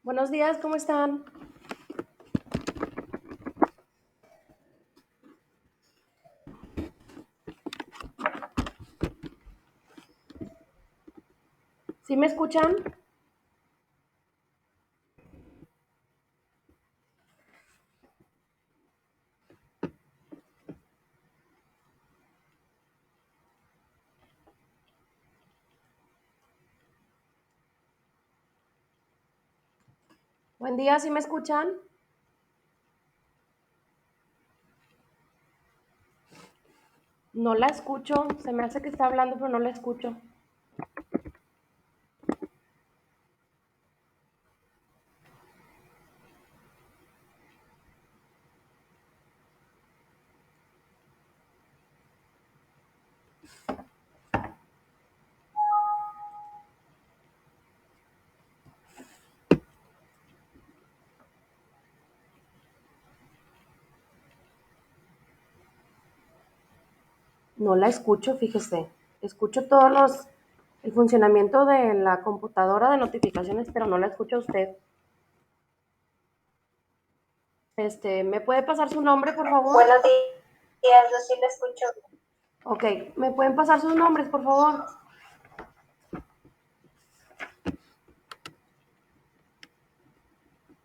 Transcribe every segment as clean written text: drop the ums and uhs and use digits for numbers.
Buenos días, ¿cómo están? ¿Sí me escuchan? Buen día, ¿sí me escuchan? No la escucho, se me hace que está hablando, pero no la escucho. No la escucho, fíjese. Escucho el funcionamiento de la computadora de notificaciones, pero no la escucho a usted. ¿Me puede pasar su nombre, por favor? Buenos días, yo sí le escucho. Ok, ¿me pueden pasar sus nombres, por favor?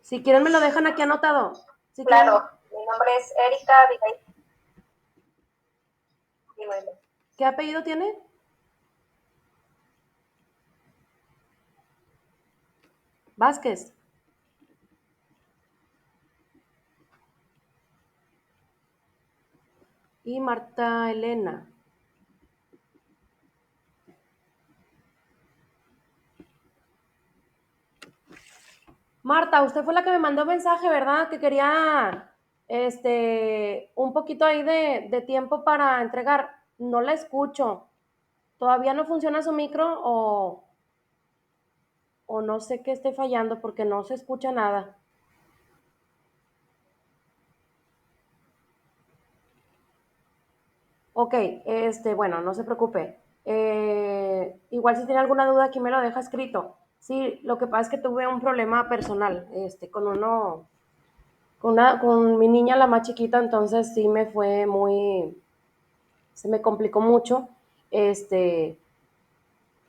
Si quieren me lo dejan aquí anotado. Si quieren, Claro, mi nombre es Erika Abigail. ¿qué apellido tiene? Vázquez. Y Marta Elena. Marta, usted fue la que me mandó mensaje, ¿verdad? Que quería un poquito ahí de tiempo para entregar. No la escucho. ¿Todavía no funciona su micro o no sé qué esté fallando porque no se escucha nada? Ok, bueno, no se preocupe. Igual si tiene alguna duda aquí me lo deja escrito. Sí, lo que pasa es que tuve un problema personal, con mi niña la más chiquita, entonces sí se me complicó mucho este,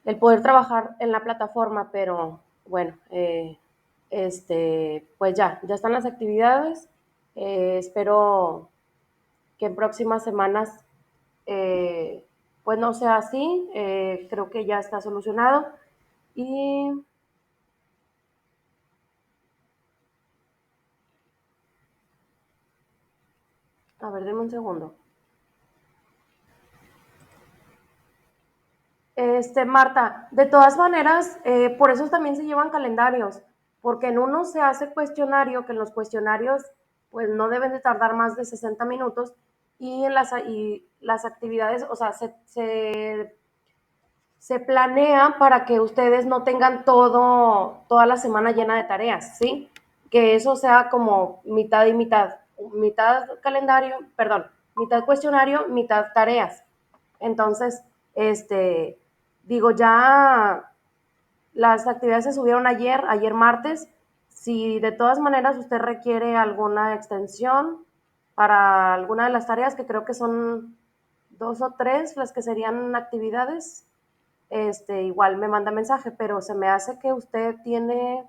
el poder trabajar en la plataforma, pero bueno, pues ya están las actividades. Espero que en próximas semanas eh, pues no sea así. Creo que ya está solucionado. Y a ver, denme un segundo. Marta, de todas maneras, por eso también se llevan calendarios, porque en uno se hace cuestionario, que en los cuestionarios pues no deben de tardar más de 60 minutos, y las actividades, o sea, se planea para que ustedes no tengan toda la semana llena de tareas, ¿sí? Que eso sea como mitad y mitad calendario, perdón, mitad cuestionario, mitad tareas. Entonces, digo, ya las actividades se subieron ayer martes. Si de todas maneras usted requiere alguna extensión para alguna de las tareas, que creo que son dos o tres las que serían actividades, igual me manda mensaje, pero se me hace que usted tiene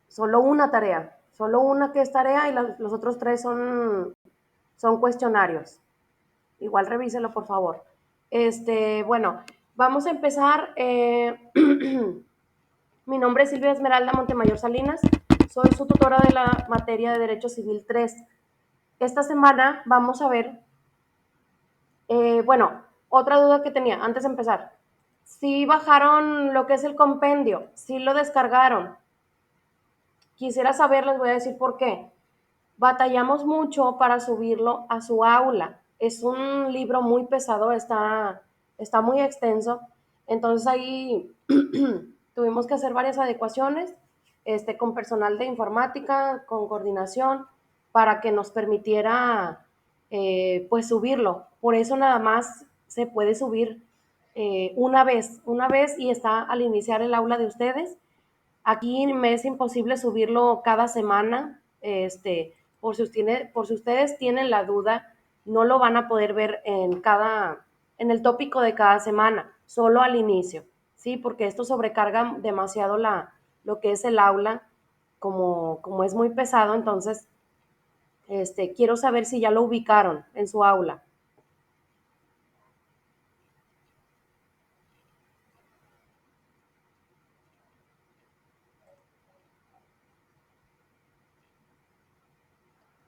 solo una que es tarea y los otros tres son cuestionarios. Igual revíselo, por favor. Bueno, vamos a empezar. Mi nombre es Silvia Esmeralda Montemayor Salinas. Soy su tutora de la materia de Derecho Civil 3. Esta semana vamos a ver, bueno, otra duda que tenía antes de empezar. Si bajaron lo que es el compendio, si lo descargaron. Quisiera saber, les voy a decir por qué. Batallamos mucho para subirlo a su aula. Es un libro muy pesado, está muy extenso. Entonces ahí tuvimos que hacer varias adecuaciones con personal de informática, con coordinación, para que nos permitiera pues subirlo. Por eso nada más se puede subir una vez y está al iniciar el aula de ustedes. Aquí me es imposible subirlo cada semana, por si ustedes tienen la duda, no lo van a poder ver en el tópico de cada semana, solo al inicio, ¿sí? Porque esto sobrecarga demasiado lo que es el aula, como es muy pesado, entonces, quiero saber si ya lo ubicaron en su aula.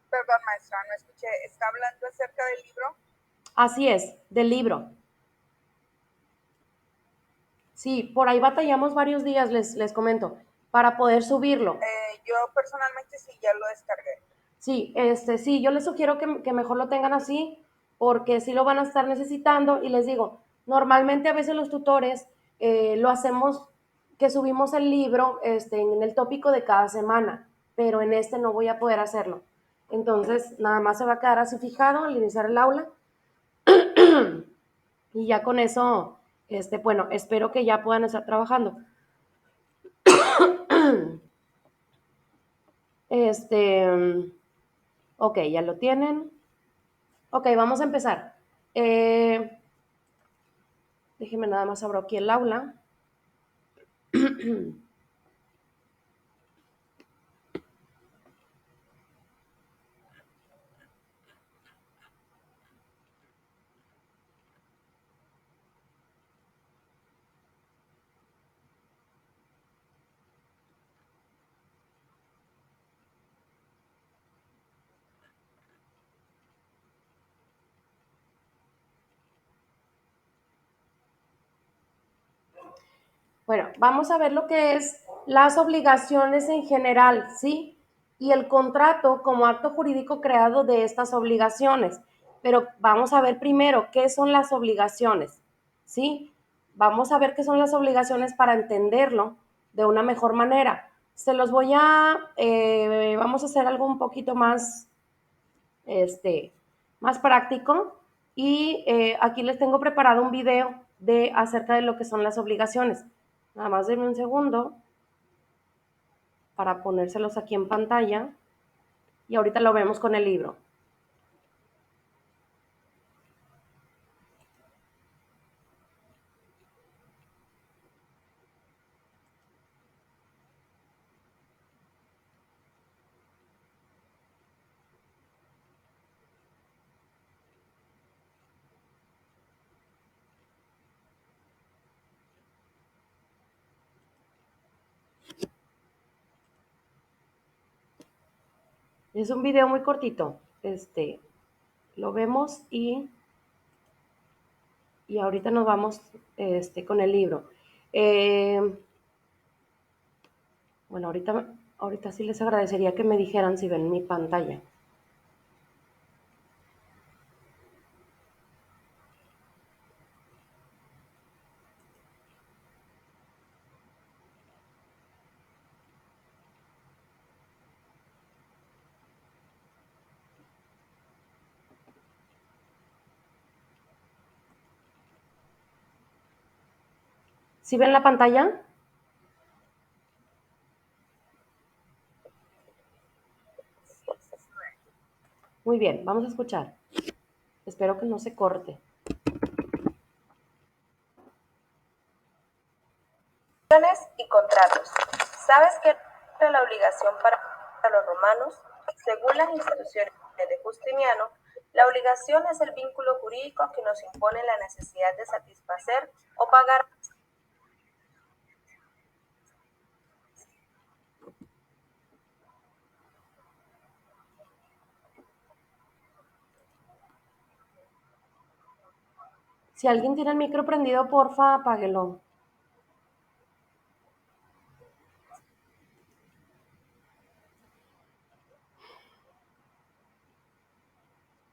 Perdón, maestra, no escuché. ¿Está hablando acerca del libro? Así es, del libro. Sí, por ahí batallamos varios días, les comento, para poder subirlo. Yo personalmente sí ya lo descargué. Sí, sí, yo les sugiero que mejor lo tengan así, porque sí lo van a estar necesitando. Y les digo, normalmente a veces los tutores lo hacemos, que subimos el libro en el tópico de cada semana, pero en este no voy a poder hacerlo. Entonces, nada más se va a quedar así fijado al iniciar el aula. Y ya con eso, bueno, espero que ya puedan estar trabajando. Este, ok, ya lo tienen. Ok, vamos a empezar. Déjenme nada más abro aquí el aula. Bueno, vamos a ver lo que es las obligaciones en general, ¿sí? Y el contrato como acto jurídico creado de estas obligaciones. Pero vamos a ver primero qué son las obligaciones, ¿sí? Vamos a ver qué son las obligaciones para entenderlo de una mejor manera. Vamos a hacer algo un poquito más, más práctico. Y aquí les tengo preparado un video acerca de lo que son las obligaciones. Nada más denme un segundo para ponérselos aquí en pantalla y ahorita lo vemos con el libro. Es un video muy cortito. Lo vemos y ahorita nos vamos con el libro. Bueno, ahorita sí les agradecería que me dijeran si ven mi pantalla. ¿Sí ven la pantalla? Muy bien, vamos a escuchar. Espero que no se corte. Y contratos. ¿Sabes qué era la obligación para los romanos? Según las instituciones de Justiniano, la obligación es el vínculo jurídico que nos impone la necesidad de satisfacer o pagar. Si alguien tiene el micro prendido, porfa, apáguelo.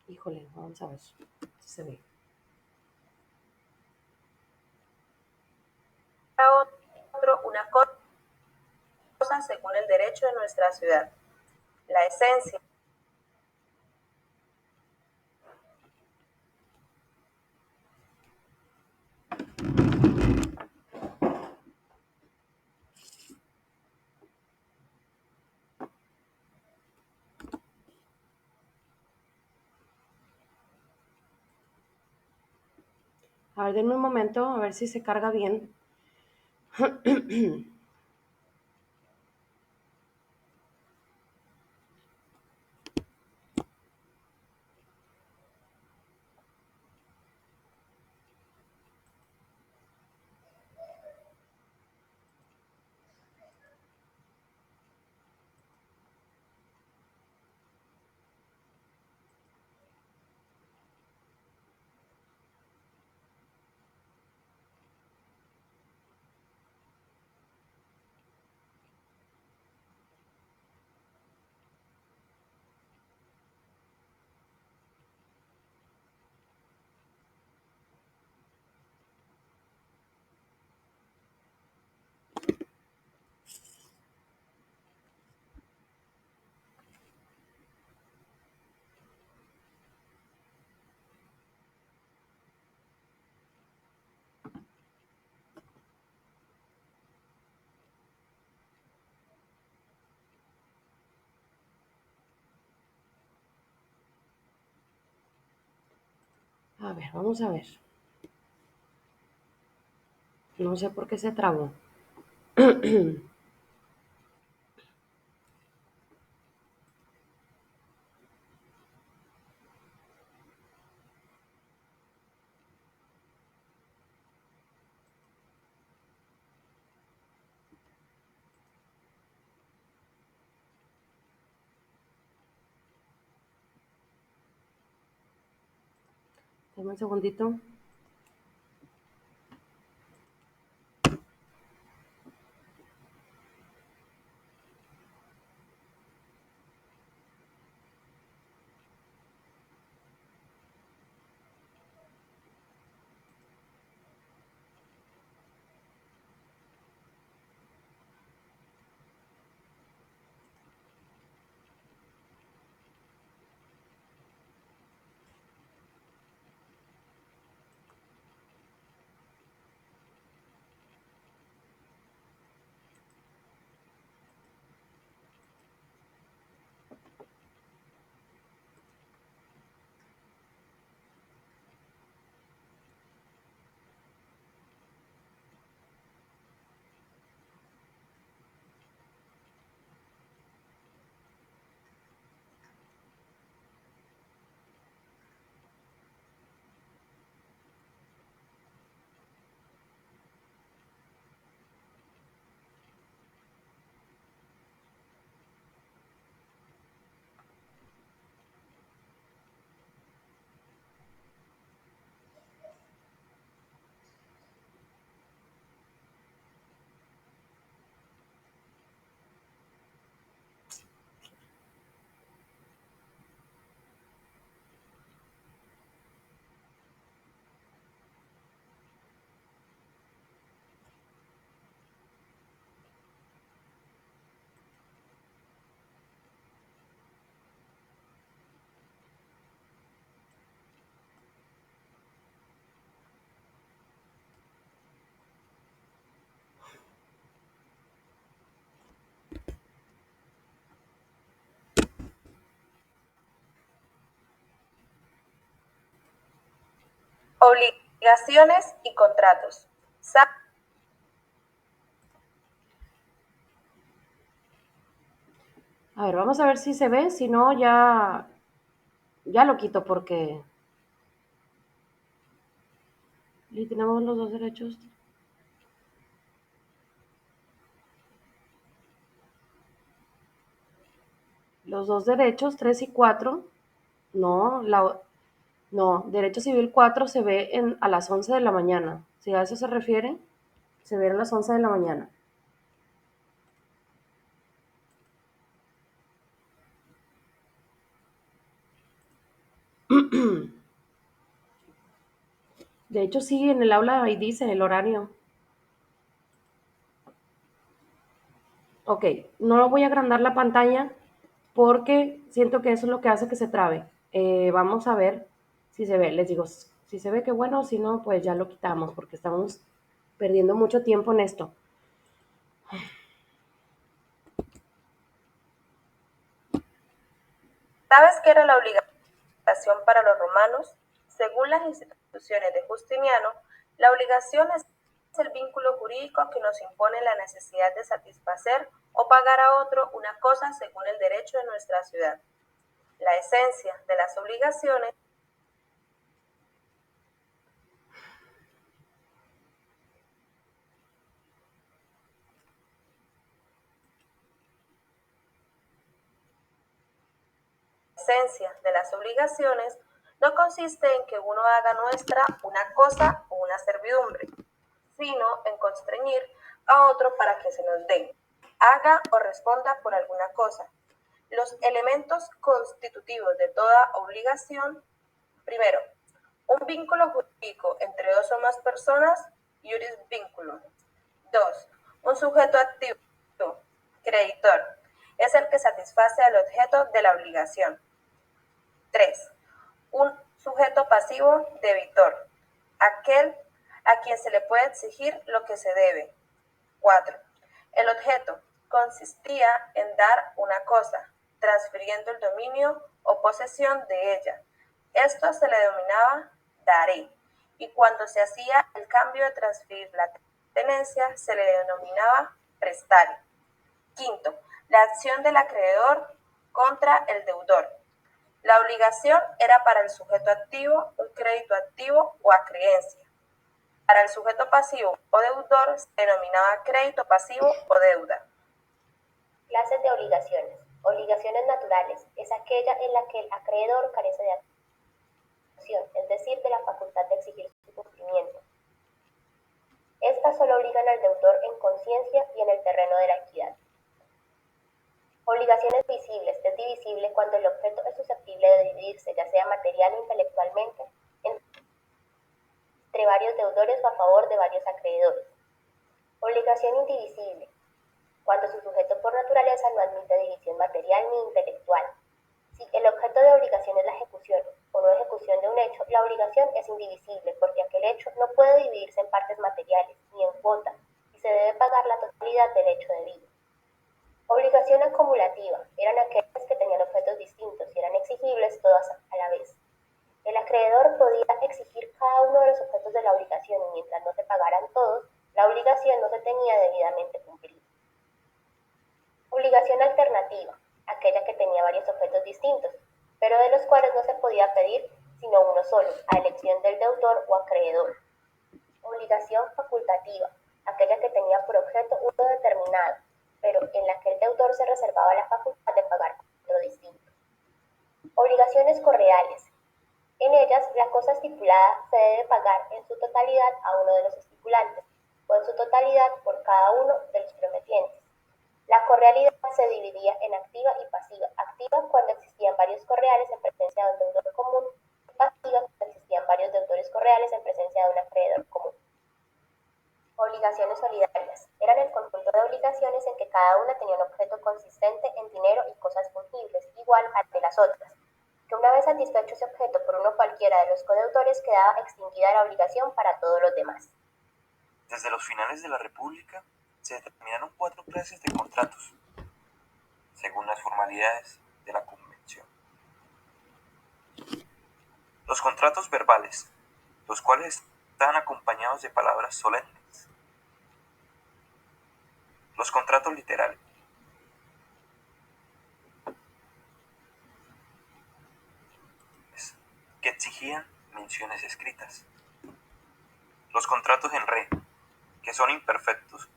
Híjole, vamos a ver si se ve. Otro una cosa según el derecho de nuestra ciudad. La esencia. A ver, denme un momento, a ver si se carga bien. A ver, vamos a ver. No sé por qué se trabó. Dame un segundito. Obligaciones y contratos. A ver, vamos a ver si se ve. Si no, ya lo quito porque... Y tenemos los dos derechos. Los dos derechos, 3 y 4. No, no, derecho civil 4 se ve a las 11 de la mañana. Si a eso se refiere, se ve a las 11 de la mañana. De hecho, sí, en el aula ahí dice el horario. Ok, no voy a agrandar la pantalla porque siento que eso es lo que hace que se trabe. Vamos a ver si se ve. Les digo, si se ve que bueno, si no, pues ya lo quitamos porque estamos perdiendo mucho tiempo en esto. ¿Sabes qué era la obligación para los romanos? Según las instituciones de Justiniano, La obligación es el vínculo jurídico que nos impone la necesidad de satisfacer o pagar a otro una cosa según el derecho de nuestra ciudad. La esencia de las obligaciones no consiste en que uno haga nuestra una cosa o una servidumbre, sino en constreñir a otro para que se nos dé, haga o responda por alguna cosa. Los elementos constitutivos de toda obligación: primero, un vínculo jurídico entre dos o más personas, iuris vinculum. 2. Un sujeto activo, creditor, es el que satisface al objeto de la obligación. 3. Un sujeto pasivo, debitor, aquel a quien se le puede exigir lo que se debe. 4. El objeto consistía en dar una cosa, transfiriendo el dominio o posesión de ella. Esto se le denominaba daré, y cuando se hacía el cambio de transferir la tenencia se le denominaba prestar. 5. La acción del acreedor contra el deudor. La obligación era para el sujeto activo un crédito activo o acreencia. Para el sujeto pasivo o deudor se denominaba crédito pasivo o deuda. Clases de obligaciones. Obligaciones naturales es aquella en la que el acreedor carece de acción, es decir, de la facultad de exigir su cumplimiento. Estas solo obligan al deudor en conciencia y en el terreno de la equidad. Obligaciones visibles. Es divisible cuando el objeto es susceptible de dividirse, ya sea material o intelectualmente, entre varios deudores o a favor de varios acreedores. Obligación indivisible. Cuando su sujeto por naturaleza no admite división material ni intelectual. Si el objeto de obligación es la ejecución o no ejecución de un hecho, la obligación es indivisible porque aquel hecho no puede dividirse en partes materiales ni en cuotas y se debe pagar la totalidad del hecho debido. Obligación acumulativa. Eran aquellas que tenían objetos distintos y eran exigibles todas a la vez. El acreedor podía exigir cada uno de los objetos de la obligación y mientras no se pagaran todos, la obligación no se tenía debidamente cumplida. Obligación alternativa. Aquella que tenía varios objetos distintos, pero de los cuales no se podía pedir sino uno solo, a elección del deudor o acreedor. Obligación facultativa. Aquella que tenía por objeto uno determinado, pero en la que el deudor se reservaba la facultad de pagar otro distinto. Obligaciones correales. En ellas, la cosa estipulada se debe pagar en su totalidad a uno de los estipulantes, o en su totalidad por cada uno de los prometientes. La correalidad se dividía en activa y pasiva. Activa cuando existían varios correales en presencia de un deudor común, y pasiva cuando existían varios deudores correales en presencia de un acreedor común. Obligaciones solidarias. Eran el conjunto de obligaciones en que cada una tenía un objeto consistente en dinero y cosas fungibles, igual al de las otras, que una vez satisfecho ese objeto por uno cualquiera de los codeudores quedaba extinguida la obligación para todos los demás. Desde los finales de la República se determinaron 4 clases de contratos, según las formalidades de la Convención. Los contratos verbales, los cuales están acompañados de palabras solemnes. Los contratos literales, que exigían menciones escritas. Los contratos en re, que son imperfectos,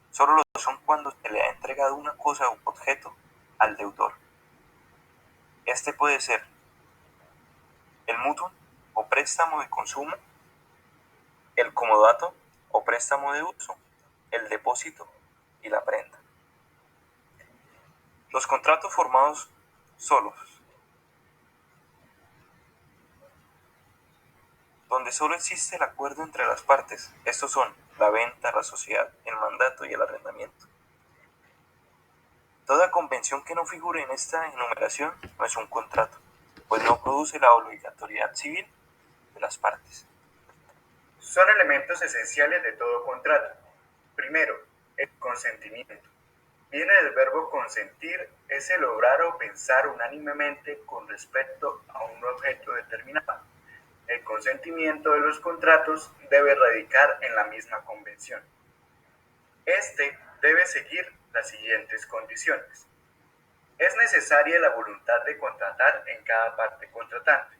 solo lo son cuando se le ha entregado una cosa u objeto al deudor. Este puede ser el mutuo o préstamo de consumo, el comodato o préstamo de uso, el depósito y la prenda. Los contratos formados solos, donde solo existe el acuerdo entre las partes. Estos son la venta, la sociedad, el mandato y el arrendamiento. Toda convención que no figure en esta enumeración no es un contrato, pues no produce la obligatoriedad civil de las partes. Son elementos esenciales de todo contrato. Primero, el consentimiento. Viene del verbo consentir, es el obrar o pensar unánimemente con respecto a un objeto determinado. El consentimiento de los contratos debe radicar en la misma convención. Este debe seguir las siguientes condiciones. Es necesaria la voluntad de contratar en cada parte contratante.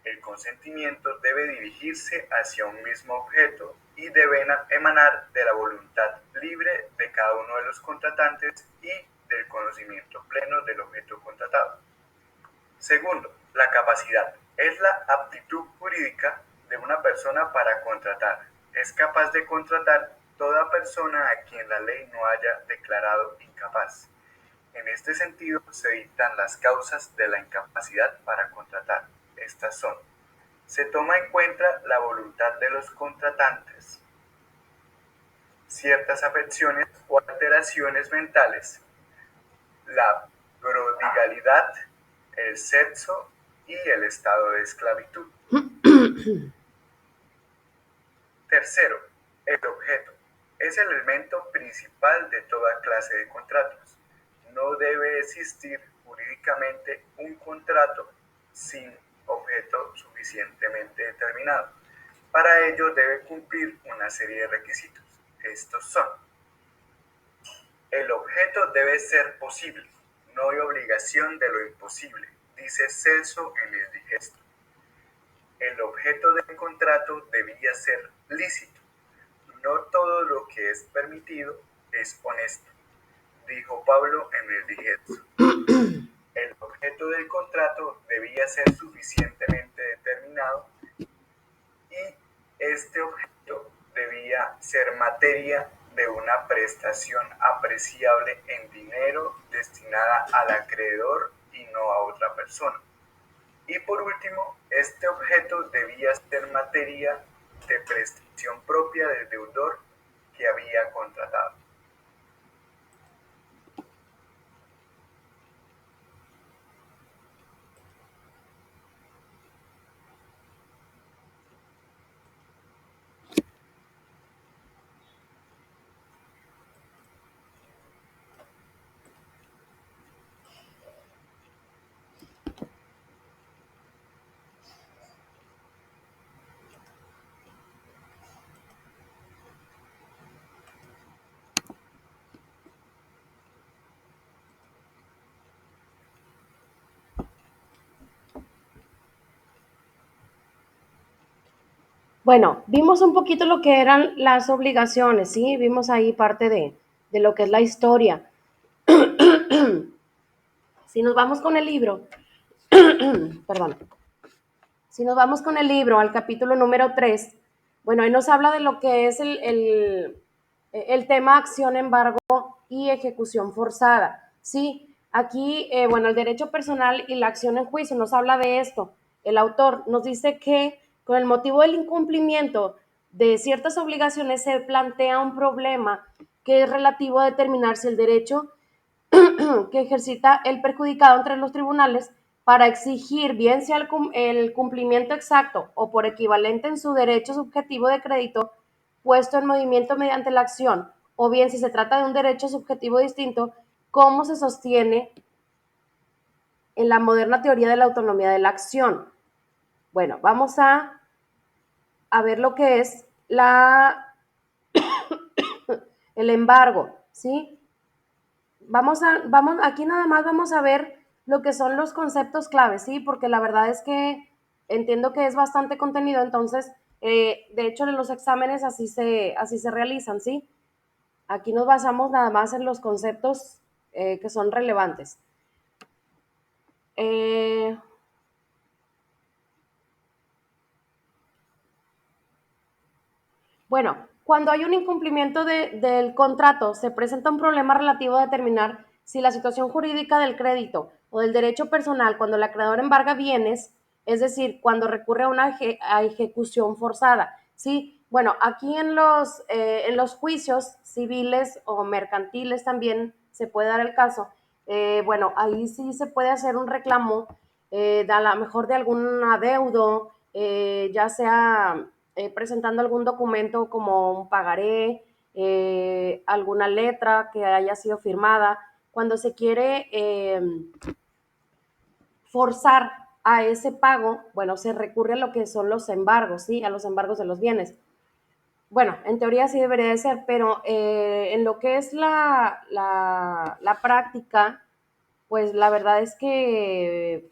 El consentimiento debe dirigirse hacia un mismo objeto y debe emanar de la voluntad libre de cada uno de los contratantes y del conocimiento pleno del objeto contratado. Segundo, la capacidad es la aptitud jurídica de una persona para contratar. Es capaz de contratar toda persona a quien la ley no haya declarado incapaz. En este sentido, se dictan las causas de la incapacidad para contratar. Estas son: se toma en cuenta la voluntad de los contratantes, ciertas afecciones o alteraciones mentales, la prodigalidad, el sexo y el estado de esclavitud. Tercero, el objeto. Es el elemento principal de toda clase de contratos. No debe existir jurídicamente un contrato sin objeto suficientemente determinado. Para ello debe cumplir una serie de requisitos. Estos son: el objeto debe ser posible. No hay obligación de lo imposible, dice Celso en el Digesto. El objeto del contrato debía ser lícito. No todo lo que es permitido es honesto, dijo Pablo en el Digesto. El objeto del contrato debía ser suficientemente determinado y este objeto debía ser materia de una prestación apreciable en dinero destinada al acreedor y no a otra persona. Y por último, este objeto debía ser materia de prestación propia del deudor que había contratado. Bueno, vimos un poquito lo que eran las obligaciones, ¿sí? Vimos ahí parte de lo que es la historia. Si nos vamos con el libro, perdón, si nos vamos con el libro al capítulo número 3, bueno, ahí nos habla de lo que es el tema acción, embargo y ejecución forzada, ¿sí? Aquí, bueno, el derecho personal y la acción en juicio nos habla de esto. El autor nos dice que con el motivo del incumplimiento de ciertas obligaciones se plantea un problema que es relativo a determinar si el derecho que ejercita el perjudicado entre los tribunales para exigir, bien sea el cumplimiento exacto o por equivalente en su derecho subjetivo de crédito puesto en movimiento mediante la acción, o bien si se trata de un derecho subjetivo distinto, cómo se sostiene en la moderna teoría de la autonomía de la acción. Bueno, vamos a ver lo que es el embargo, ¿sí? Vamos, aquí nada más vamos a ver lo que son los conceptos claves, ¿sí? Porque la verdad es que entiendo que es bastante contenido, entonces, de hecho, en los exámenes así se realizan, ¿sí? Aquí nos basamos nada más en los conceptos que son relevantes. Bueno, cuando hay un incumplimiento del contrato, se presenta un problema relativo a determinar si la situación jurídica del crédito o del derecho personal, cuando el acreedor embarga bienes, es decir, cuando recurre a una ejecución forzada. Sí, bueno, aquí en los juicios civiles o mercantiles también se puede dar el caso. Bueno, ahí sí se puede hacer un reclamo, a lo mejor de algún adeudo, ya sea presentando algún documento como un pagaré, alguna letra que haya sido firmada, cuando se quiere forzar a ese pago, bueno, se recurre a lo que son los embargos, ¿sí? A los embargos de los bienes. Bueno, en teoría sí debería de ser, pero en lo que es la práctica, pues la verdad es que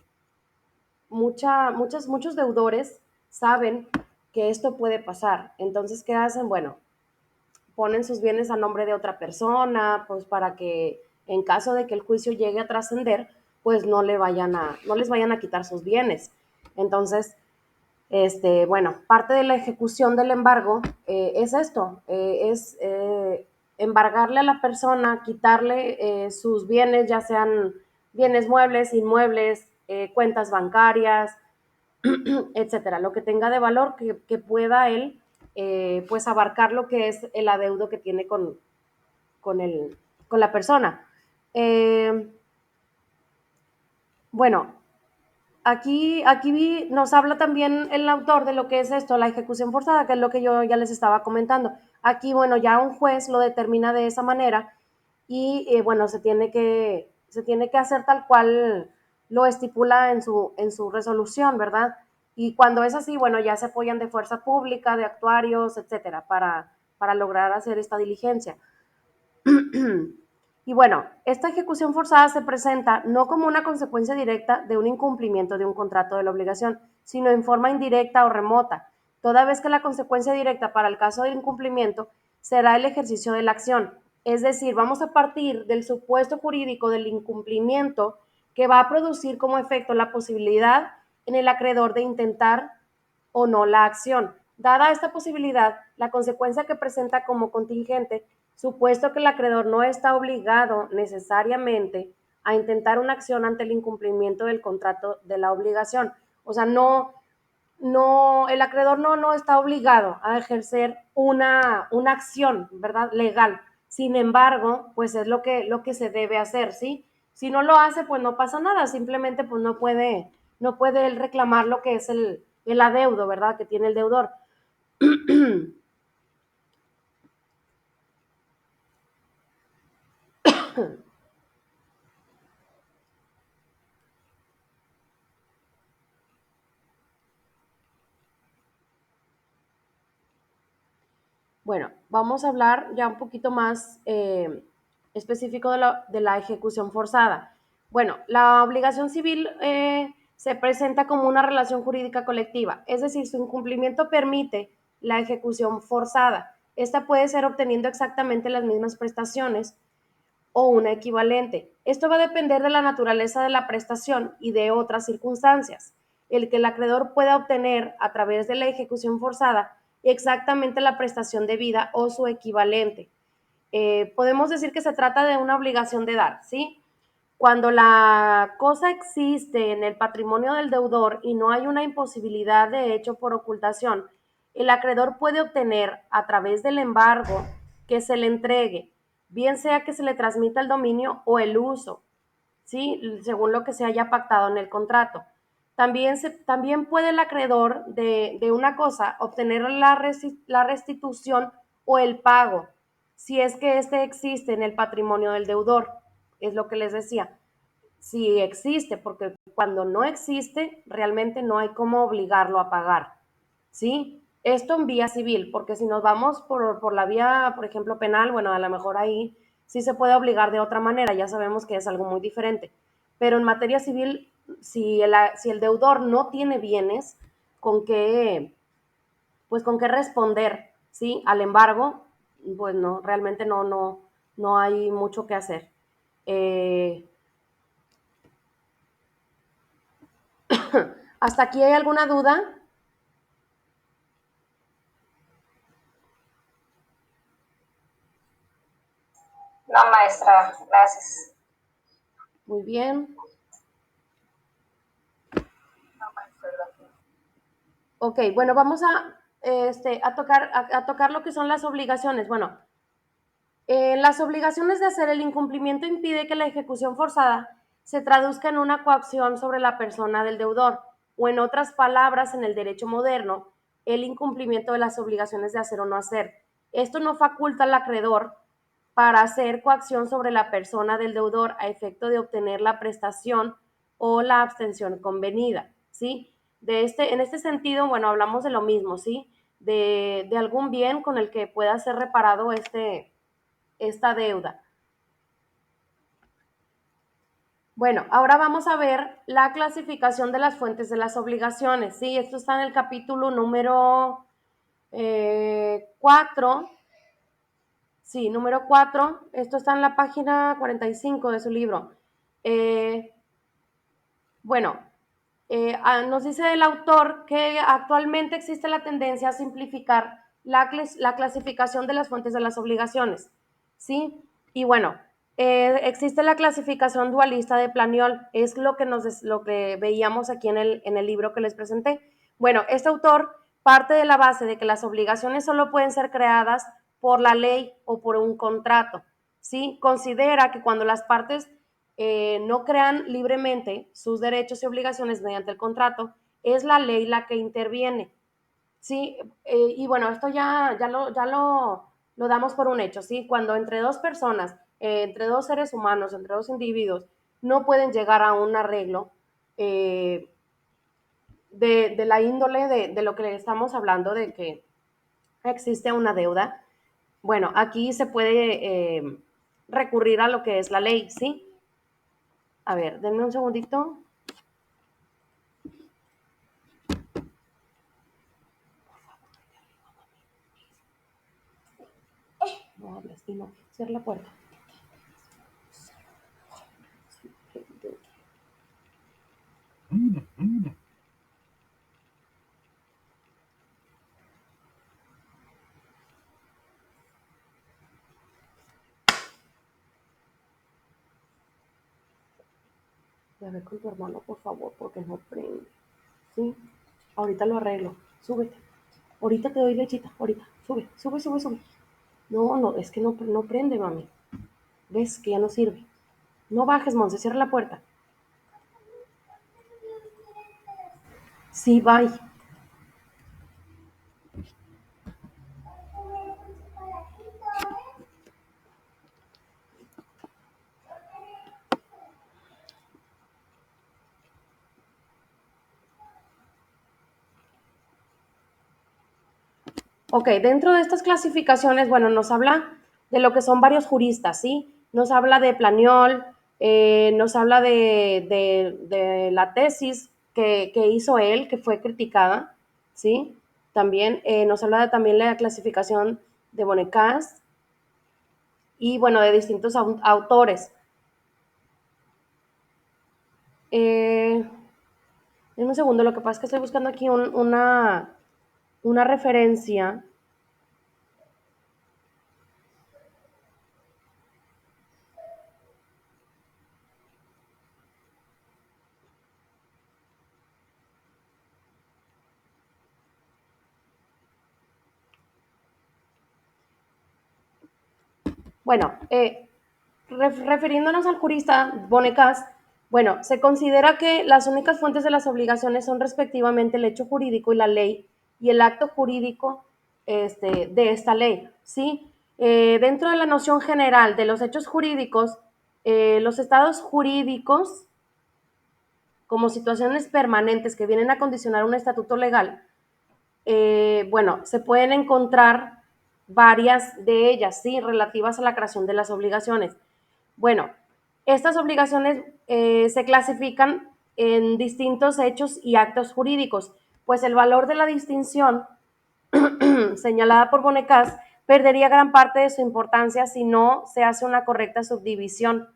muchos deudores saben que esto puede pasar. Entonces, ¿qué hacen? Bueno, ponen sus bienes a nombre de otra persona, pues para que en caso de que el juicio llegue a trascender, pues no les vayan a quitar sus bienes. Entonces, bueno, parte de la ejecución del embargo es esto, es embargarle a la persona, quitarle sus bienes, ya sean bienes muebles, inmuebles, cuentas bancarias, etcétera, lo que tenga de valor que pueda él pues abarcar lo que es el adeudo que tiene con, el, con la persona. Bueno, aquí nos habla también el autor de lo que es esto, la ejecución forzada, que es lo que yo ya les estaba comentando. Aquí, bueno, ya un juez lo determina de esa manera y, bueno, se tiene que hacer tal cual lo estipula en su resolución, ¿verdad? Y cuando es así, bueno, ya se apoyan de fuerza pública, de actuarios, etcétera, para lograr hacer esta diligencia. Y bueno, esta ejecución forzada se presenta no como una consecuencia directa de un incumplimiento de un contrato de la obligación, sino en forma indirecta o remota, toda vez que la consecuencia directa para el caso del incumplimiento será el ejercicio de la acción. Es decir, vamos a partir del supuesto jurídico del incumplimiento que va a producir como efecto la posibilidad en el acreedor de intentar o no la acción. Dada esta posibilidad, la consecuencia que presenta como contingente, supuesto que el acreedor no está obligado necesariamente a intentar una acción ante el incumplimiento del contrato de la obligación. O sea, el acreedor no está obligado a ejercer una acción, ¿verdad? Legal. Sin embargo, pues es lo que se debe hacer, ¿sí? Si no lo hace, pues no pasa nada, simplemente pues no puede él reclamar lo que es el adeudo, ¿verdad? Que tiene el deudor. Bueno, vamos a hablar ya un poquito más específico de la ejecución forzada. Bueno, la obligación civil se presenta como una relación jurídica colectiva, es decir, su incumplimiento permite la ejecución forzada. Esta puede ser obteniendo exactamente las mismas prestaciones o una equivalente. Esto va a depender de la naturaleza de la prestación y de otras circunstancias. El que el acreedor pueda obtener a través de la ejecución forzada exactamente la prestación debida o su equivalente. Podemos decir que se trata de una obligación de dar, ¿sí? Cuando la cosa existe en el patrimonio del deudor y no hay una imposibilidad de hecho por ocultación, el acreedor puede obtener a través del embargo que se le entregue, bien sea que se le transmita el dominio o el uso, ¿sí? Según lo que se haya pactado en el contrato. También puede el acreedor de una cosa obtener la restitución o el pago, si es que éste existe en el patrimonio del deudor. Es lo que les decía. Si existe, porque cuando no existe, realmente no hay cómo obligarlo a pagar, ¿sí? Esto en vía civil, porque si nos vamos por la vía, por ejemplo, penal, bueno, a lo mejor ahí sí se puede obligar de otra manera, ya sabemos que es algo muy diferente. Pero en materia civil, si el deudor no tiene bienes, ¿con qué, pues con qué responder, ¿sí? Al embargo, pues no, realmente no hay mucho que hacer. ¿Hasta aquí hay alguna duda? No, maestra, gracias. Muy bien. Ok, bueno, vamos a tocar lo que son las obligaciones. Bueno, las obligaciones de hacer el incumplimiento impide que la ejecución forzada se traduzca en una coacción sobre la persona del deudor, o en otras palabras, en el derecho moderno, el incumplimiento de las obligaciones de hacer o no hacer. Esto no faculta al acreedor para hacer coacción sobre la persona del deudor a efecto de obtener la prestación o la abstención convenida, ¿sí? En este sentido, bueno, hablamos de lo mismo, ¿sí? De algún bien con el que pueda ser reparado esta deuda. Bueno, ahora vamos a ver la clasificación de las fuentes de las obligaciones, ¿sí? Esto está en el capítulo número 4. Sí, número 4. Esto está en la página 45 de su libro. Bueno, nos dice el autor que actualmente existe la tendencia a simplificar la clasificación de las fuentes de las obligaciones, ¿sí? Y bueno, existe la clasificación dualista de Planiol, es lo que veíamos aquí en el libro que les presenté. Bueno, este autor parte de la base de que las obligaciones solo pueden ser creadas por la ley o por un contrato, ¿sí? Considera que cuando las partes no crean libremente sus derechos y obligaciones mediante el contrato, es la ley la que interviene. Sí, y bueno, esto ya lo damos por un hecho, ¿sí? Cuando entre dos personas, entre dos seres humanos, entre dos individuos, no pueden llegar a un arreglo de la índole de lo que le estamos hablando, de que existe una deuda, bueno, aquí se puede recurrir a lo que es la ley, ¿sí? A ver, denme un segundito. No hables y no, cierra la puerta. A ver con tu hermano, por favor, porque no prende. ¿Sí? Ahorita lo arreglo. Súbete. Ahorita te doy lechita. Ahorita. Sube, sube, sube, sube. No, es que no prende, mami. ¿Ves que ya no sirve? No bajes, Monse, cierra la puerta. Sí, bye. Ok, dentro de estas clasificaciones, bueno, nos habla de lo que son varios juristas, ¿sí? Nos habla de Planiol, nos habla de la tesis que hizo él, que fue criticada, ¿sí? También nos habla también de la clasificación de Bonnecast y, bueno, de distintos autores. En un segundo, lo que pasa es que estoy buscando aquí una referencia. Bueno, refiriéndonos al jurista Bonnecast, bueno, se considera que las únicas fuentes de las obligaciones son respectivamente el hecho jurídico y la ley y el acto jurídico de esta ley, ¿sí? Dentro de la noción general de los hechos jurídicos, los estados jurídicos como situaciones permanentes que vienen a condicionar un estatuto legal, bueno, se pueden encontrar varias de ellas, ¿sí? Relativas a la creación de las obligaciones. Bueno, estas obligaciones se clasifican en distintos hechos y actos jurídicos, pues el valor de la distinción señalada por Bonnecast perdería gran parte de su importancia si no se hace una correcta subdivisión.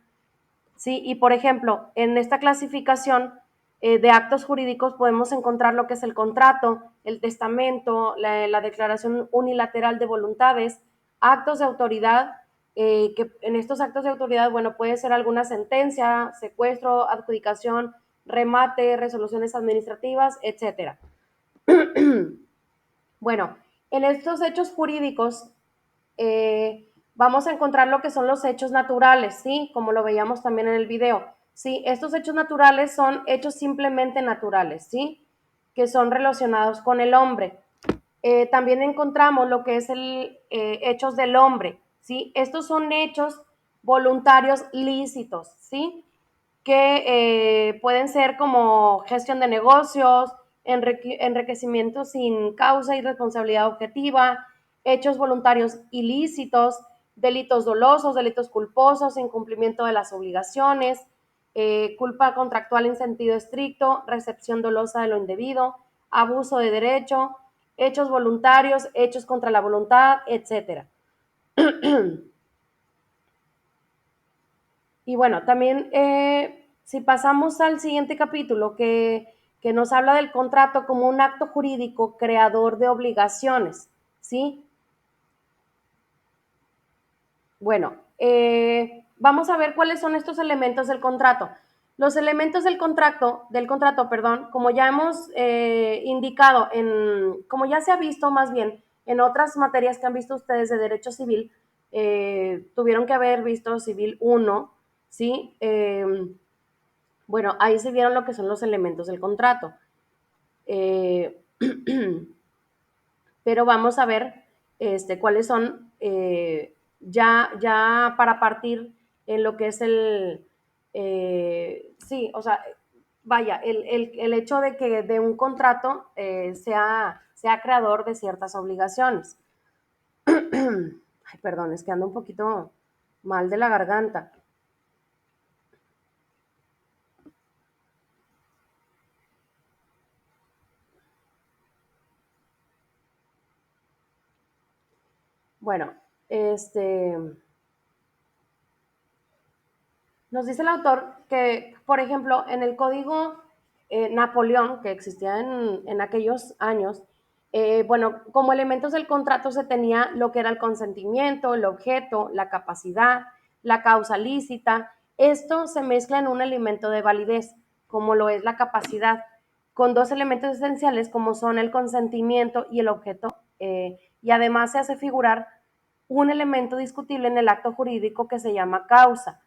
¿Sí? Y por ejemplo, en esta clasificación de actos jurídicos podemos encontrar lo que es el contrato, el testamento, la declaración unilateral de voluntades, actos de autoridad, que en estos actos de autoridad, bueno, puede ser alguna sentencia, secuestro, adjudicación, remate, resoluciones administrativas, etcétera. Bueno, en estos hechos jurídicos vamos a encontrar lo que son los hechos naturales, ¿sí? Como lo veíamos también en el video. Sí, estos hechos naturales son hechos simplemente naturales, ¿sí? Que son relacionados con el hombre. También encontramos lo que es el hechos del hombre, ¿sí? Estos son hechos voluntarios lícitos, ¿sí? que pueden ser como gestión de negocios, enriquecimiento sin causa y responsabilidad objetiva, hechos voluntarios ilícitos, delitos dolosos, delitos culposos, incumplimiento de las obligaciones, culpa contractual en sentido estricto, recepción dolosa de lo indebido, abuso de derecho, hechos voluntarios, hechos contra la voluntad, etc. Y bueno, también si pasamos al siguiente capítulo que nos habla del contrato como un acto jurídico creador de obligaciones, ¿sí? Bueno, vamos a ver cuáles son estos elementos del contrato. Los elementos del contrato, perdón, como ya hemos indicado, como ya se ha visto más bien en otras materias que han visto ustedes de derecho civil, tuvieron que haber visto civil 1, ¿sí? Bueno, ahí se vieron lo que son los elementos del contrato. Pero vamos a ver cuáles son ya para partir en lo que es sí, o sea, vaya, el hecho de que de un contrato sea creador de ciertas obligaciones. Ay, perdón, es que ando un poquito mal de la garganta. Bueno, nos dice el autor que, por ejemplo, en el código Napoleón, que existía en aquellos años, bueno, como elementos del contrato se tenía lo que era el consentimiento, el objeto, la capacidad, la causa lícita. Esto se mezcla en un elemento de validez, como lo es la capacidad, con dos elementos esenciales como son el consentimiento y el objeto, y además se hace figurar un elemento discutible en el acto jurídico que se llama causa.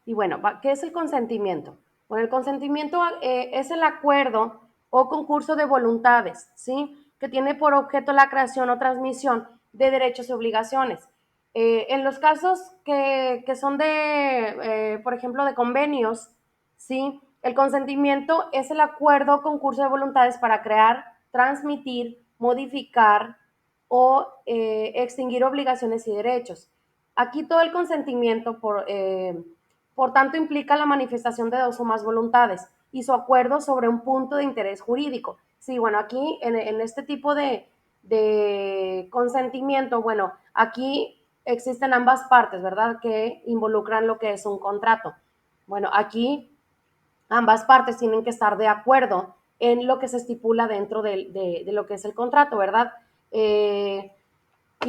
Y bueno, ¿qué es el consentimiento? Bueno, el consentimiento es el acuerdo o concurso de voluntades, ¿sí? Que tiene por objeto la creación o transmisión de derechos y obligaciones. En los casos que son por ejemplo, de convenios, ¿sí? El consentimiento es el acuerdo o concurso de voluntades para crear, transmitir, modificar o extinguir obligaciones y derechos. Aquí todo el consentimiento por tanto, implica la manifestación de dos o más voluntades y su acuerdo sobre un punto de interés jurídico. Sí, bueno, aquí en este tipo de consentimiento, bueno, aquí existen ambas partes, ¿verdad? Que involucran lo que es un contrato. Bueno, aquí ambas partes tienen que estar de acuerdo en lo que se estipula dentro de lo que es el contrato, ¿verdad? Y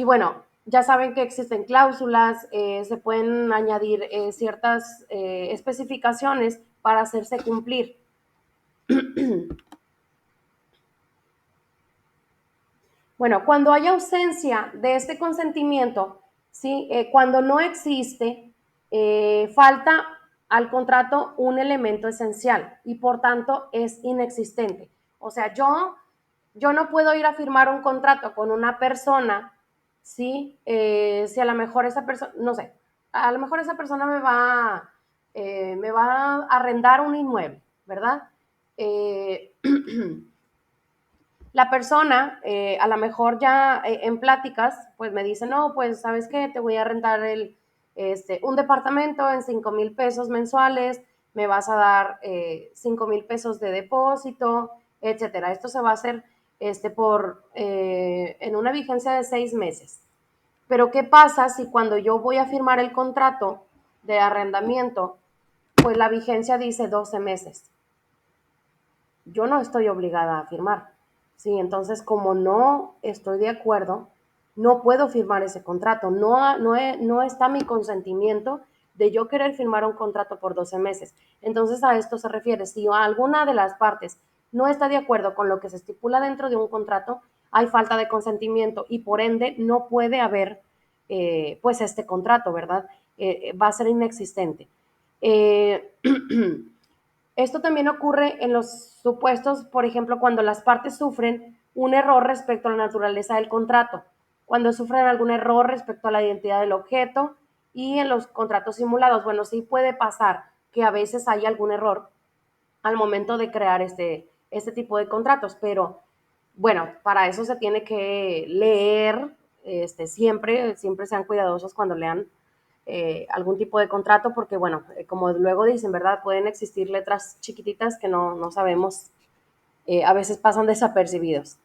bueno, ya saben que existen cláusulas, se pueden añadir ciertas especificaciones para hacerse cumplir. Bueno, cuando hay ausencia de este consentimiento, ¿sí? Cuando no existe, falta al contrato un elemento esencial y por tanto es inexistente. O sea, yo no puedo ir a firmar un contrato con una persona, ¿sí? Si a lo mejor esa persona, no sé, a lo mejor esa persona me va a arrendar un inmueble, ¿verdad? La persona, a lo mejor ya en pláticas, pues me dice, no, pues, ¿sabes qué? Te voy a rentar un departamento en 5,000 pesos mensuales, me vas a dar 5,000 pesos de depósito, etcétera. Esto se va a hacer en una vigencia de 6 meses. Pero, ¿qué pasa si cuando yo voy a firmar el contrato de arrendamiento, pues la vigencia dice 12 meses? Yo no estoy obligada a firmar. Sí, entonces como no estoy de acuerdo, no puedo firmar ese contrato. No está mi consentimiento de yo querer firmar un contrato por 12 meses. Entonces a esto se refiere. Si alguna de las partes no está de acuerdo con lo que se estipula dentro de un contrato, hay falta de consentimiento y por ende no puede haber pues este contrato, ¿verdad? Va a ser inexistente. Esto también ocurre en los supuestos, por ejemplo, cuando las partes sufren un error respecto a la naturaleza del contrato. cuando sufren algún error respecto a la identidad del objeto. Y en los contratos simulados, bueno, sí puede pasar que a veces hay algún error al momento de crear este tipo de contratos, pero bueno, para eso se tiene que leer, siempre sean cuidadosos cuando lean algún tipo de contrato, porque bueno, como luego dicen, ¿verdad? Pueden existir letras chiquititas que no sabemos, a veces pasan desapercibidos.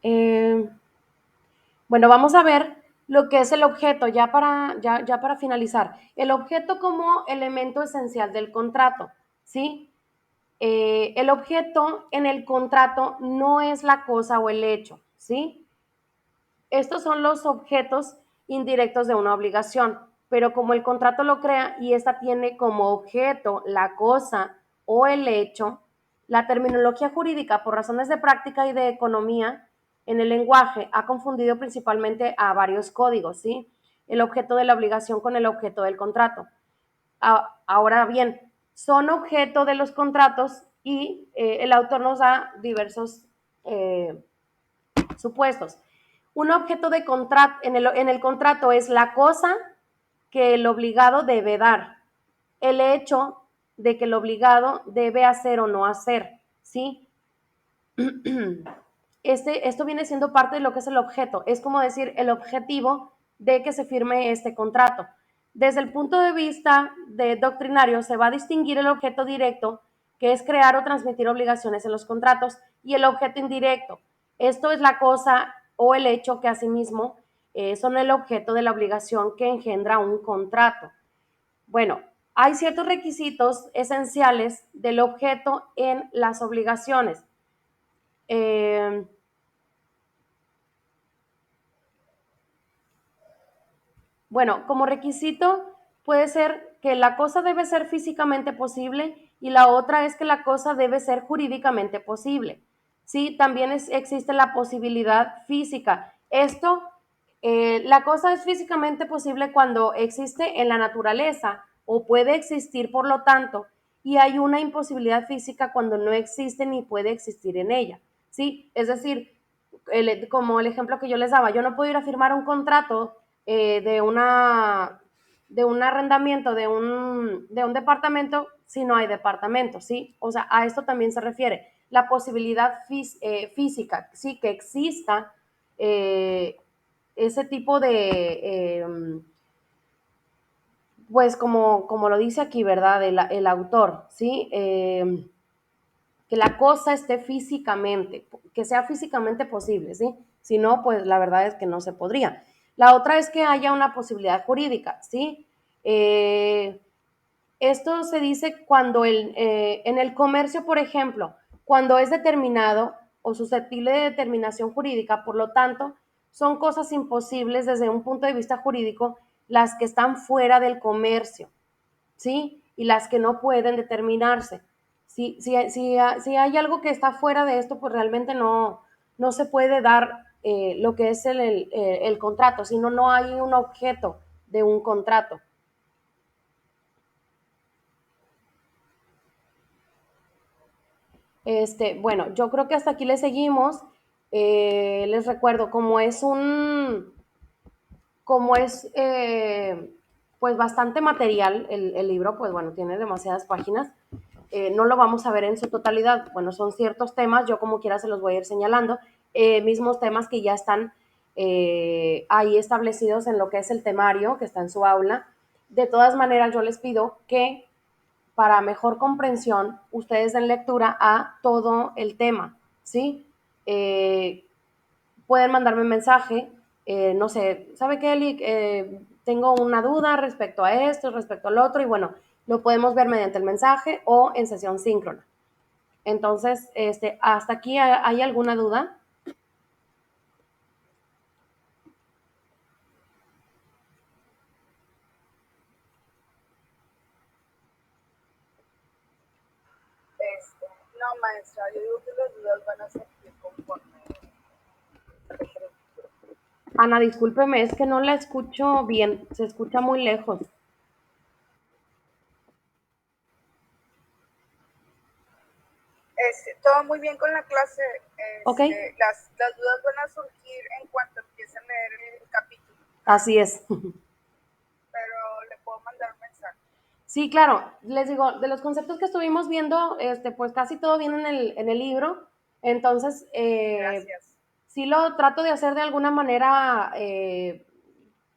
Eh, bueno, vamos a ver lo que es el objeto, ya para finalizar. El objeto como elemento esencial del contrato, ¿sí? El objeto en el contrato no es la cosa o el hecho, ¿sí? Estos son los objetos indirectos de una obligación, pero como el contrato lo crea y esta tiene como objeto la cosa o el hecho, la terminología jurídica, por razones de práctica y de economía en el lenguaje, ha confundido principalmente a varios códigos, ¿sí? El objeto de la obligación con el objeto del contrato. Ahora bien, son objeto de los contratos y el autor nos da diversos supuestos. Un objeto de contrato, en el contrato es la cosa que el obligado debe dar, el hecho de que el obligado debe hacer o no hacer, ¿sí? Esto viene siendo parte de lo que es el objeto, es como decir el objetivo de que se firme este contrato. Desde el punto de vista de doctrinario, se va a distinguir el objeto directo, que es crear o transmitir obligaciones en los contratos, y el objeto indirecto. Esto es la cosa o el hecho que asimismo son el objeto de la obligación que engendra un contrato. Bueno, hay ciertos requisitos esenciales del objeto en las obligaciones. Eh, Bueno, como requisito puede ser que la cosa debe ser físicamente posible y la otra es que la cosa debe ser jurídicamente posible. Sí, también existe la posibilidad física. La cosa es físicamente posible cuando existe en la naturaleza o puede existir, por lo tanto, y hay una imposibilidad física cuando no existe ni puede existir en ella. Sí, es decir, como el ejemplo que yo les daba, yo no puedo ir a firmar un contrato de un arrendamiento de un departamento si no hay departamento, ¿sí? O sea, a esto también se refiere la posibilidad física, ¿sí? Que exista ese tipo pues como lo dice aquí, ¿verdad? El autor, ¿sí? Que la cosa esté físicamente, que sea físicamente posible, ¿sí? Si no, pues la verdad es que no se podría. La otra es que haya una posibilidad jurídica, ¿sí? Esto se dice cuando en el comercio, por ejemplo, cuando es determinado o susceptible de determinación jurídica, por lo tanto, son cosas imposibles desde un punto de vista jurídico las que están fuera del comercio, ¿sí? Y las que no pueden determinarse. Si hay algo que está fuera de esto, pues realmente no se puede dar lo que es el contrato, sino no hay un objeto de un contrato. Bueno, yo creo que hasta aquí le seguimos. Les recuerdo, como es pues bastante material el libro, pues bueno, tiene demasiadas páginas. No lo vamos a ver en su totalidad. Bueno, son ciertos temas, yo como quiera se los voy a ir señalando, mismos temas que ya están ahí establecidos en lo que es el temario que está en su aula. De todas maneras, yo les pido que para mejor comprensión ustedes den lectura a todo el tema, ¿sí? Pueden mandarme un mensaje, no sé, ¿sabe qué, Eli? Tengo una duda respecto a esto, respecto al otro, y bueno, lo podemos ver mediante el mensaje o en sesión síncrona. Entonces, ¿hasta aquí hay alguna duda? No, maestra, yo digo que las dudas van a surgir conforme. Ana, discúlpeme, es que no la escucho bien, se escucha muy lejos. bien con la clase. Ok. Las dudas van a surgir en cuanto empiece a leer el capítulo, Así es. pero le puedo mandar un mensaje. Sí, claro, les digo, de los conceptos que estuvimos viendo, pues casi todo viene en el libro, entonces Gracias. sí lo trato de hacer de alguna manera,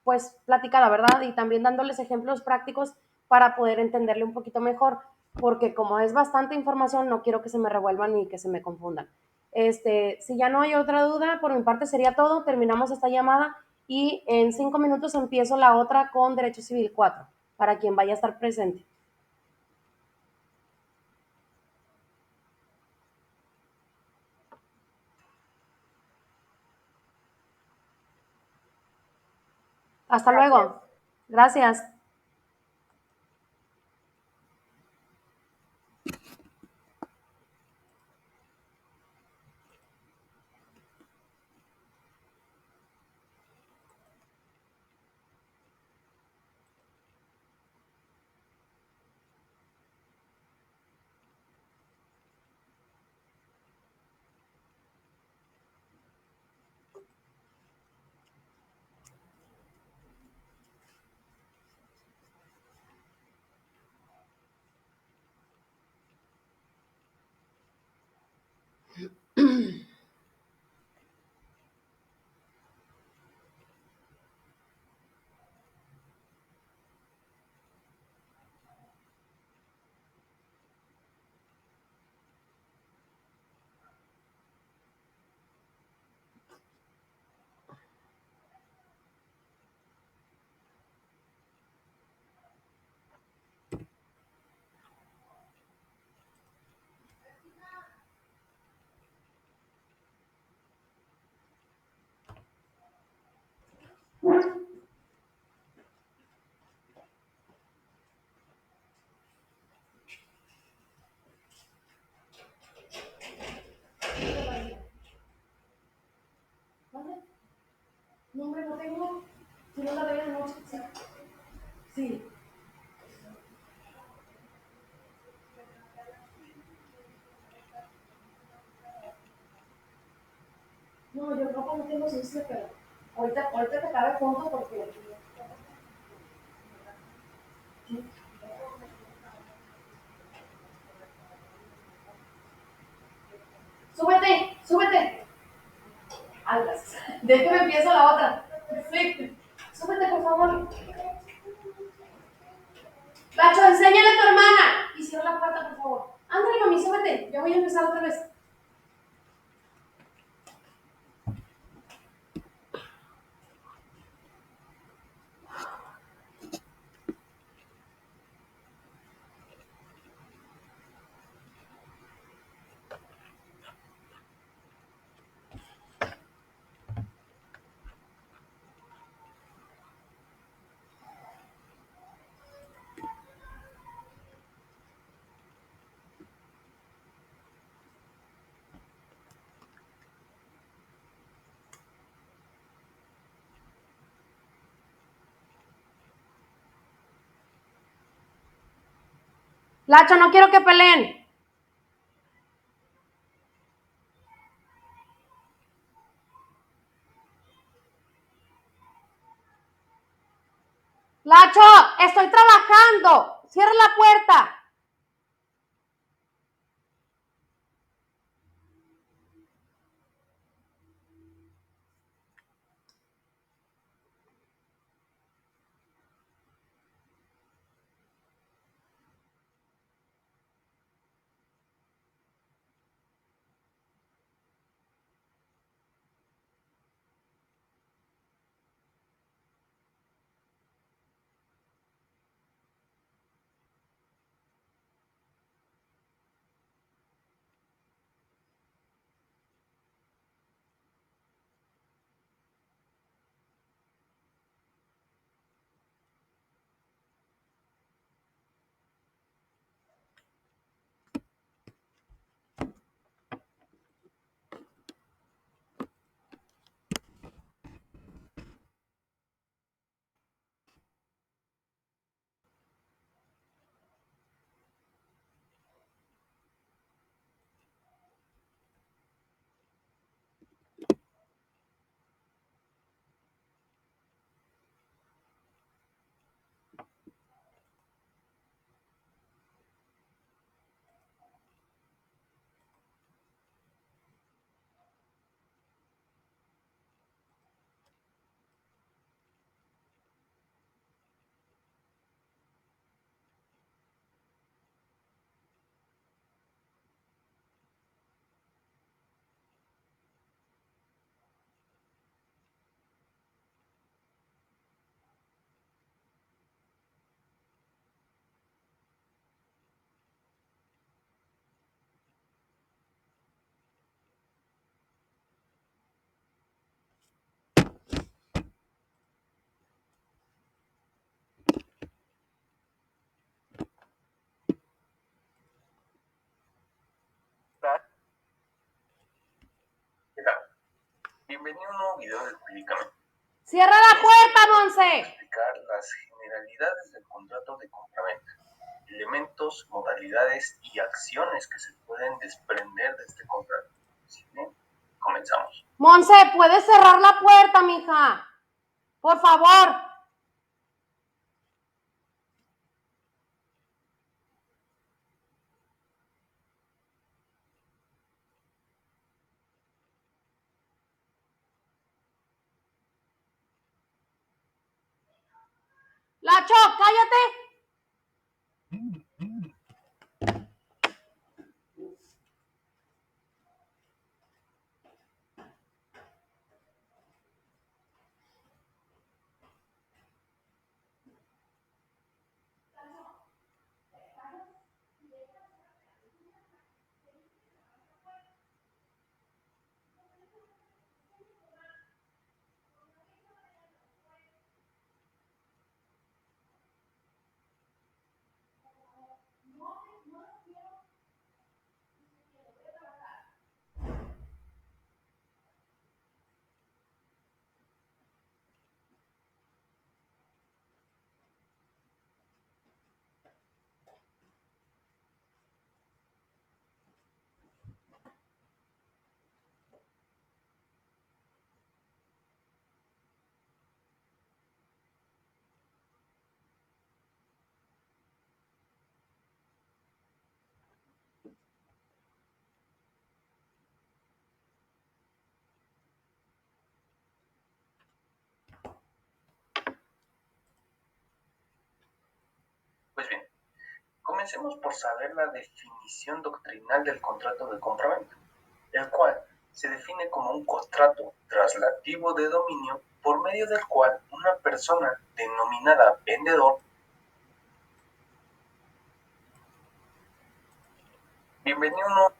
pues platicada, ¿verdad? Y también dándoles ejemplos prácticos para poder entenderle un poquito mejor, porque como es bastante información, no quiero que se me revuelvan ni que se me confundan. Si ya no hay otra duda, por mi parte sería todo, terminamos esta llamada y en 5 minutos empiezo la otra con Derecho Civil 4 para quien vaya a estar presente. Hasta Gracias. luego. Gracias. No, hombre, no tengo. Si no la veo de noche. Sí. Sí. No, yo ropa no tengo sucia, pero ahorita te cabe fondo porque. Súbete, súbete. Alas. Déjame empiezo la otra. Sí. Súbete, por favor. Lacho, enséñale a tu hermana. Y cierra la puerta, por favor. Ándale, mami, súbete. Yo voy a empezar otra vez. Lacho, no quiero que peleen. Lacho, estoy trabajando. Cierra la puerta. Bienvenido a un nuevo video del Predicamento. ¡Cierra la puerta, Monse! Explicar las generalidades del contrato de compraventa, elementos, modalidades y acciones que se pueden desprender de este contrato. Así que, comenzamos. Monse, ¿puedes cerrar la puerta, mija? Por favor. Lacho, cállate. Pues bien, comencemos por saber la definición doctrinal del contrato de compraventa, el cual se define como un contrato traslativo de dominio por medio del cual una persona denominada vendedor. Bienvenido a un nuevo